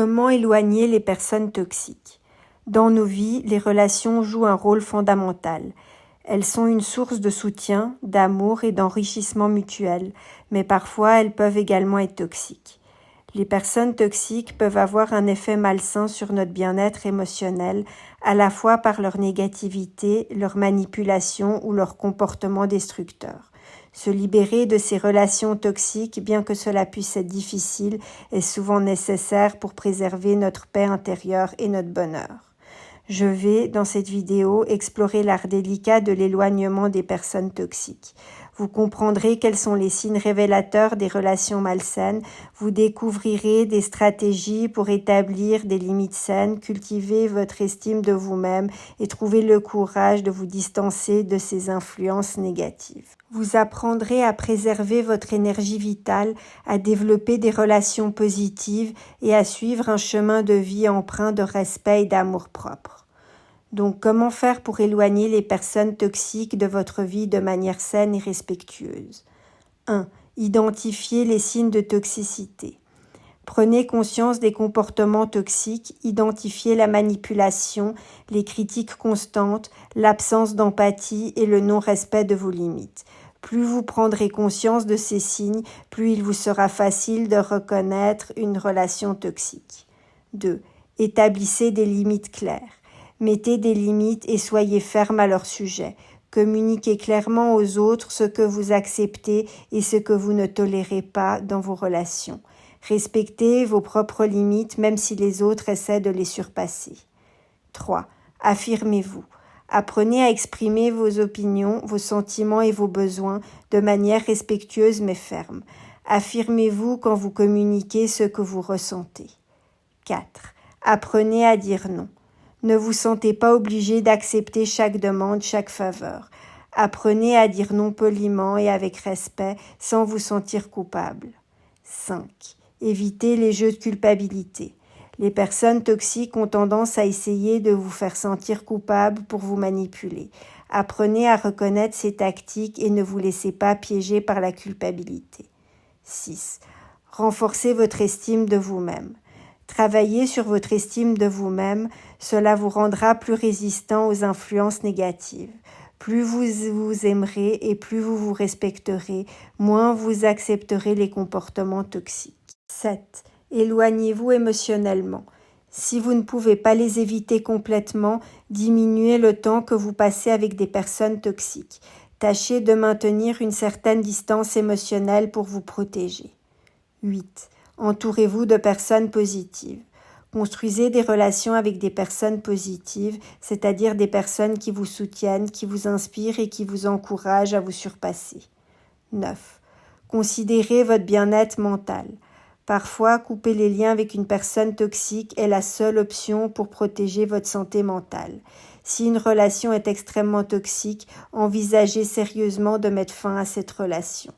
Comment éloigner les personnes toxiques? Dans nos vies, les relations jouent un rôle fondamental. Elles sont une source de soutien, d'amour et d'enrichissement mutuel, mais parfois elles peuvent également être toxiques. Les personnes toxiques peuvent avoir un effet malsain sur notre bien-être émotionnel, à la fois par leur négativité, leur manipulation ou leur comportement destructeur. Se libérer de ces relations toxiques, bien que cela puisse être difficile, est souvent nécessaire pour préserver notre paix intérieure et notre bonheur. Je vais, dans cette vidéo, explorer l'art délicat de l'éloignement des personnes toxiques. Vous comprendrez quels sont les signes révélateurs des relations malsaines, vous découvrirez des stratégies pour établir des limites saines, cultiver votre estime de vous-même et trouver le courage de vous distancer de ces influences négatives. Vous apprendrez à préserver votre énergie vitale, à développer des relations positives et à suivre un chemin de vie empreint de respect et d'amour-propre. Donc, comment faire pour éloigner les personnes toxiques de votre vie de manière saine et respectueuse? 1. Identifiez les signes de toxicité. Prenez conscience des comportements toxiques, identifiez la manipulation, les critiques constantes, l'absence d'empathie et le non-respect de vos limites. Plus vous prendrez conscience de ces signes, plus il vous sera facile de reconnaître une relation toxique. 2. Établissez des limites claires. Mettez des limites et soyez ferme à leur sujet. Communiquez clairement aux autres ce que vous acceptez et ce que vous ne tolérez pas dans vos relations. Respectez vos propres limites même si les autres essaient de les surpasser. 3. Affirmez-vous. Apprenez à exprimer vos opinions, vos sentiments et vos besoins de manière respectueuse mais ferme. Affirmez-vous quand vous communiquez ce que vous ressentez. 4. Apprenez à dire non. Ne vous sentez pas obligé d'accepter chaque demande, chaque faveur. Apprenez à dire non poliment et avec respect sans vous sentir coupable. 5. Évitez les jeux de culpabilité. Les personnes toxiques ont tendance à essayer de vous faire sentir coupable pour vous manipuler. Apprenez à reconnaître ces tactiques et ne vous laissez pas piéger par la culpabilité. 6. Renforcez votre estime de vous-même. Travaillez sur votre estime de vous-même, cela vous rendra plus résistant aux influences négatives. Plus vous vous aimerez et plus vous vous respecterez, moins vous accepterez les comportements toxiques. 7. Éloignez-vous émotionnellement. Si vous ne pouvez pas les éviter complètement, diminuez le temps que vous passez avec des personnes toxiques. Tâchez de maintenir une certaine distance émotionnelle pour vous protéger. 8. Entourez-vous de personnes positives. Construisez des relations avec des personnes positives, c'est-à-dire des personnes qui vous soutiennent, qui vous inspirent et qui vous encouragent à vous surpasser. 9. Considérez votre bien-être mental. Parfois, couper les liens avec une personne toxique est la seule option pour protéger votre santé mentale. Si une relation est extrêmement toxique, envisagez sérieusement de mettre fin à cette relation.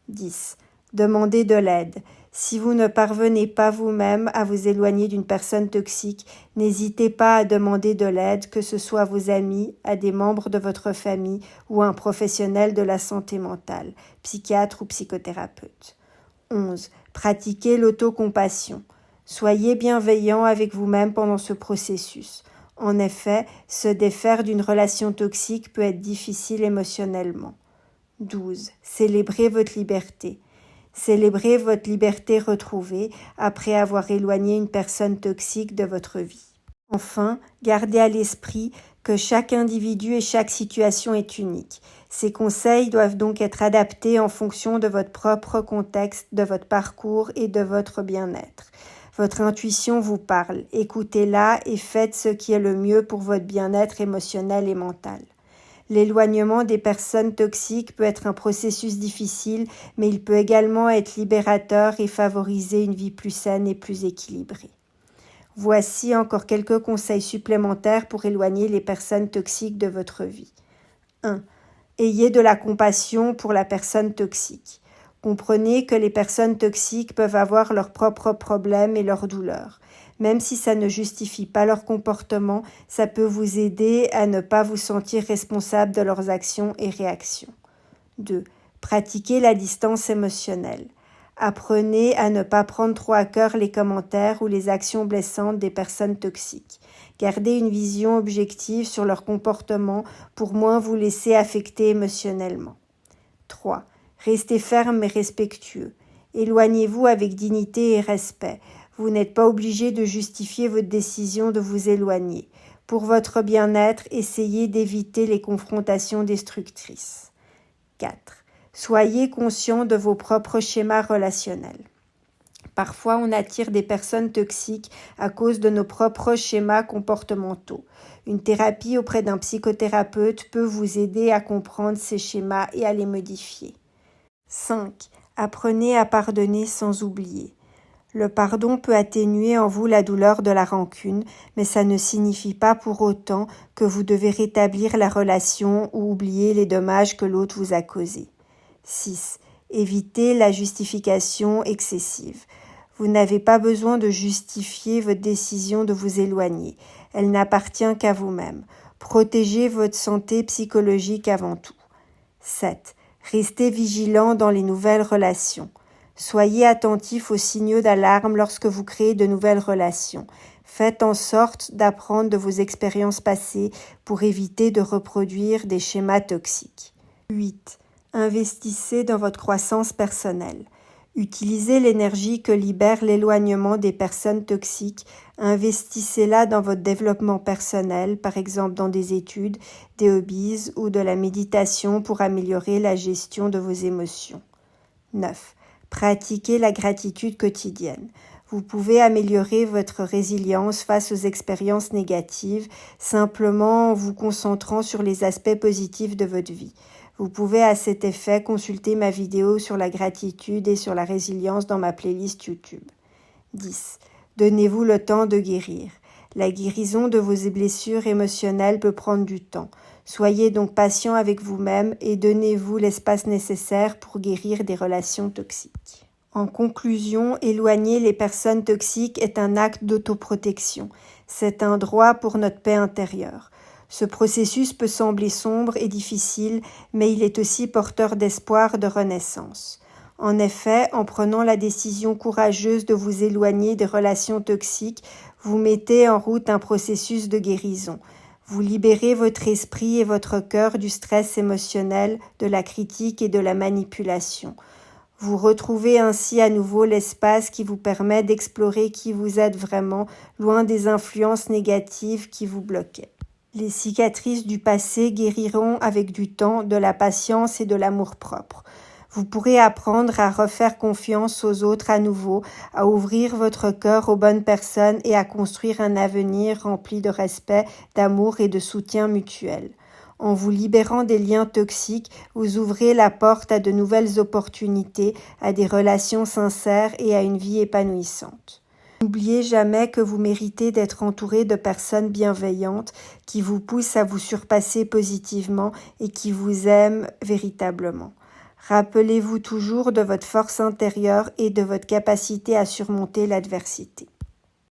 10. Demandez de l'aide. Si vous ne parvenez pas vous-même à vous éloigner d'une personne toxique, n'hésitez pas à demander de l'aide, que ce soit à vos amis, à des membres de votre famille ou à un professionnel de la santé mentale, psychiatre ou psychothérapeute. 11. Pratiquez l'autocompassion. Soyez bienveillant avec vous-même pendant ce processus. En effet, se défaire d'une relation toxique peut être difficile émotionnellement. 12. Célébrez votre liberté. Célébrez votre liberté retrouvée après avoir éloigné une personne toxique de votre vie. Enfin, gardez à l'esprit que chaque individu et chaque situation est unique. Ces conseils doivent donc être adaptés en fonction de votre propre contexte, de votre parcours et de votre bien-être. Votre intuition vous parle, écoutez-la et faites ce qui est le mieux pour votre bien-être émotionnel et mental. L'éloignement des personnes toxiques peut être un processus difficile, mais il peut également être libérateur et favoriser une vie plus saine et plus équilibrée. Voici encore quelques conseils supplémentaires pour éloigner les personnes toxiques de votre vie. 1. Ayez de la compassion pour la personne toxique. Comprenez que les personnes toxiques peuvent avoir leurs propres problèmes et leurs douleurs. Même si ça ne justifie pas leur comportement, ça peut vous aider à ne pas vous sentir responsable de leurs actions et réactions. 2. Pratiquez la distance émotionnelle. Apprenez à ne pas prendre trop à cœur les commentaires ou les actions blessantes des personnes toxiques. Gardez une vision objective sur leur comportement pour moins vous laisser affecter émotionnellement. 3. Restez ferme mais respectueux. Éloignez-vous avec dignité et respect. Vous n'êtes pas obligé de justifier votre décision de vous éloigner. Pour votre bien-être, essayez d'éviter les confrontations destructrices. 4. Soyez conscient de vos propres schémas relationnels. Parfois, on attire des personnes toxiques à cause de nos propres schémas comportementaux. Une thérapie auprès d'un psychothérapeute peut vous aider à comprendre ces schémas et à les modifier. 5. Apprenez à pardonner sans oublier. Le pardon peut atténuer en vous la douleur de la rancune, mais ça ne signifie pas pour autant que vous devez rétablir la relation ou oublier les dommages que l'autre vous a causés. 6. Évitez la justification excessive. Vous n'avez pas besoin de justifier votre décision de vous éloigner. Elle n'appartient qu'à vous-même. Protégez votre santé psychologique avant tout. 7. Restez vigilant dans les nouvelles relations. Soyez attentif aux signaux d'alarme lorsque vous créez de nouvelles relations. Faites en sorte d'apprendre de vos expériences passées pour éviter de reproduire des schémas toxiques. 8. Investissez dans votre croissance personnelle. Utilisez l'énergie que libère l'éloignement des personnes toxiques. Investissez-la dans votre développement personnel, par exemple dans des études, des hobbies ou de la méditation pour améliorer la gestion de vos émotions. 9. Pratiquez la gratitude quotidienne. Vous pouvez améliorer votre résilience face aux expériences négatives simplement en vous concentrant sur les aspects positifs de votre vie. Vous pouvez à cet effet consulter ma vidéo sur la gratitude et sur la résilience dans ma playlist YouTube. 10. Donnez-vous le temps de guérir. La guérison de vos blessures émotionnelles peut prendre du temps. Soyez donc patient avec vous-même et donnez-vous l'espace nécessaire pour guérir des relations toxiques. En conclusion, éloigner les personnes toxiques est un acte d'autoprotection. C'est un droit pour notre paix intérieure. Ce processus peut sembler sombre et difficile, mais il est aussi porteur d'espoir de renaissance. En effet, en prenant la décision courageuse de vous éloigner des relations toxiques, vous mettez en route un processus de guérison. Vous libérez votre esprit et votre cœur du stress émotionnel, de la critique et de la manipulation. Vous retrouvez ainsi à nouveau l'espace qui vous permet d'explorer qui vous êtes vraiment, loin des influences négatives qui vous bloquaient. Les cicatrices du passé guériront avec du temps, de la patience et de l'amour-propre. Vous pourrez apprendre à refaire confiance aux autres à nouveau, à ouvrir votre cœur aux bonnes personnes et à construire un avenir rempli de respect, d'amour et de soutien mutuel. En vous libérant des liens toxiques, vous ouvrez la porte à de nouvelles opportunités, à des relations sincères et à une vie épanouissante. N'oubliez jamais que vous méritez d'être entouré de personnes bienveillantes qui vous poussent à vous surpasser positivement et qui vous aiment véritablement. Rappelez-vous toujours de votre force intérieure et de votre capacité à surmonter l'adversité.